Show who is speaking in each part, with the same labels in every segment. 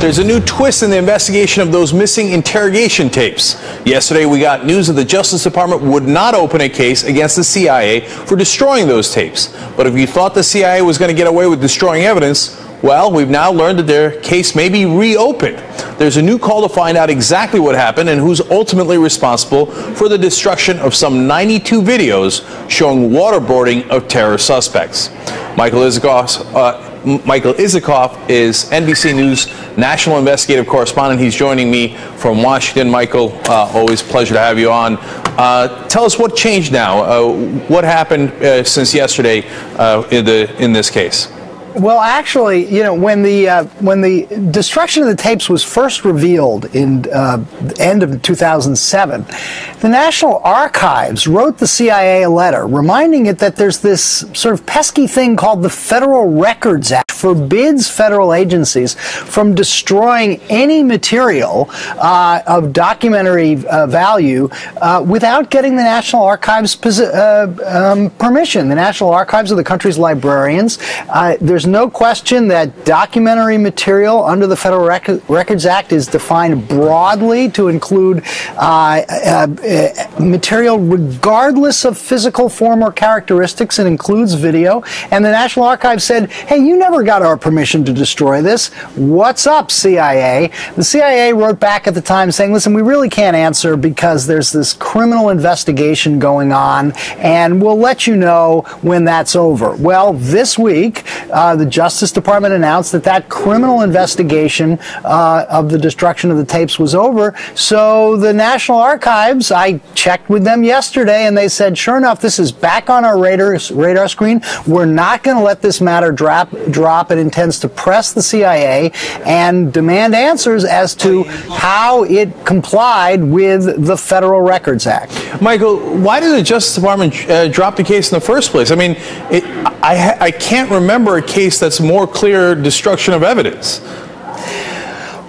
Speaker 1: There's a new twist in the investigation of those missing interrogation tapes. Yesterday, we got news that the Justice Department would not open a case against the CIA for destroying those tapes. But if you thought the CIA was going to get away with destroying evidence, well, we've now learned that their case may be reopened. There's a new call to find out exactly what happened and who's ultimately responsible for the destruction of some 92 videos showing waterboarding of terror suspects. MIchael Isikoff is NBC News national investigative correspondent. He's joining me from Washington. Michael, always a pleasure to have you on. Tell us what changed now. What happened since yesterday in this case?
Speaker 2: Well, actually, you know, when the destruction of the tapes was first revealed in the end of 2007, the National Archives wrote the CIA a letter reminding it that there's this sort of pesky thing called the Federal Records Act, forbids federal agencies from destroying any material of documentary value without getting the National Archives permission. The National Archives are the country's librarians. There's no question that documentary material under the Federal Records Act is defined broadly to include material regardless of physical form or characteristics. It includes video. And the National Archives said, hey, you never got our permission to destroy this. What's up, CIA? The CIA wrote back at the time saying, listen, we really can't answer because there's this criminal investigation going on, and we'll let you know when that's over. Well, this week, the Justice Department announced that that criminal investigation of the destruction of the tapes was over. So the National Archives, I checked with them yesterday, and they said, sure enough, this is back on our radar screen. We're not going to let this matter drop. It intends to press the CIA and demand answers as to how it complied with the Federal Records Act.
Speaker 1: Michael, why did the Justice Department drop the case in the first place? I mean, I can't remember a case that's more clear destruction of evidence.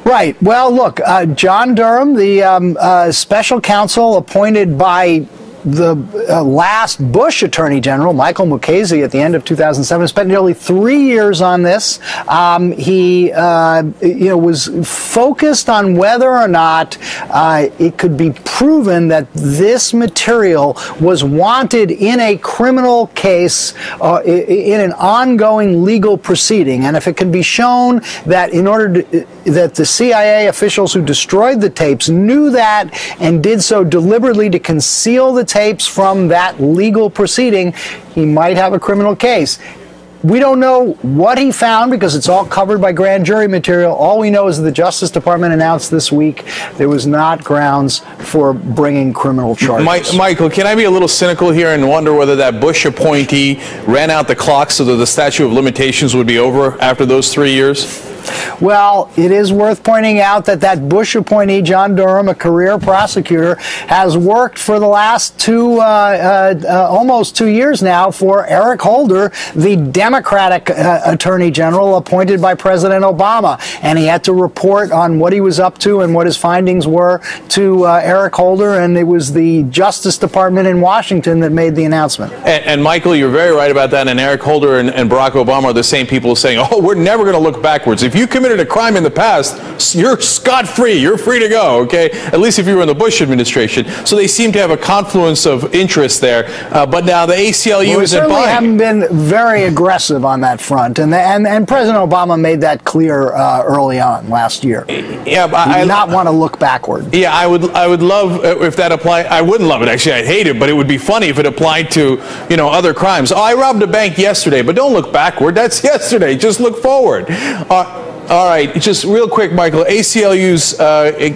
Speaker 2: Right. Well, look, John Durham, the special counsel appointed by the last Bush Attorney General, Michael Mukasey, at the end of 2007, spent nearly 3 years on this. He was focused on whether or not it could be proven that this material was wanted in a criminal case, in an ongoing legal proceeding. And if it can be shown that that the CIA officials who destroyed the tapes knew that and did so deliberately to conceal the tapes from that legal proceeding, he might have a criminal case. We don't know what he found because it's all covered by grand jury material. All we know is that the Justice Department announced this week there was not grounds for bringing criminal charges.
Speaker 1: Michael, can I be a little cynical here and wonder whether that Bush appointee ran out the clock so that the statute of limitations would be over after those 3 years?
Speaker 2: Well, it is worth pointing out that that Bush appointee, John Durham, a career prosecutor, has worked for the last almost 2 years now for Eric Holder, the Democratic Attorney General appointed by President Obama. And he had to report on what he was up to and what his findings were to Eric Holder, and it was the Justice Department in Washington that made the announcement.
Speaker 1: And Michael, you're very right about that, and Eric Holder and Barack Obama are the same people saying, oh, we're never going to look backwards. If you committed a crime in the past, you're scot-free. You're free to go, okay? At least if you were in the Bush administration. So they seem to have a confluence of interest there. But now the ACLU isn't buying.
Speaker 2: We haven't been very aggressive on that front, and President Obama made that clear early on last year.
Speaker 1: Yeah, but
Speaker 2: I do not want to look backward.
Speaker 1: Yeah, I would love if that applied. I wouldn't love it, actually. I'd hate it, but it would be funny if it applied to, other crimes. Oh, I robbed a bank yesterday, but don't look backward. That's yesterday. Just look forward. All right, just real quick, Michael, ACLU's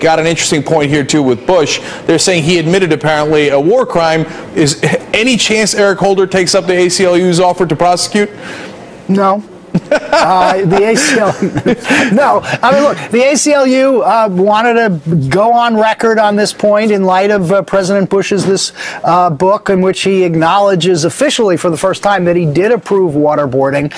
Speaker 1: got an interesting point here, too, with Bush. They're saying he admitted, apparently, a war crime. Is any chance Eric Holder takes up the ACLU's offer to prosecute?
Speaker 2: No. The ACLU, no. I mean, look, the ACLU wanted to go on record on this point in light of President Bush's this book in which he acknowledges officially for the first time that he did approve waterboarding.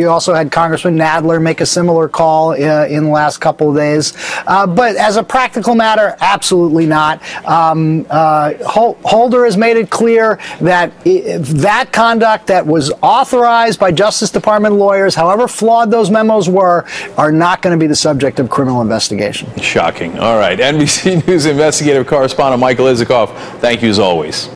Speaker 2: You also had Congressman Nadler make a similar call in the last couple of days. But as a practical matter, absolutely not. Holder has made it clear that that conduct that was authorized by by Justice Department lawyers, however flawed those memos were, are not going to be the subject of criminal investigation.
Speaker 1: Shocking. All right. NBC News investigative correspondent MIchael Isikoff, thank you as always.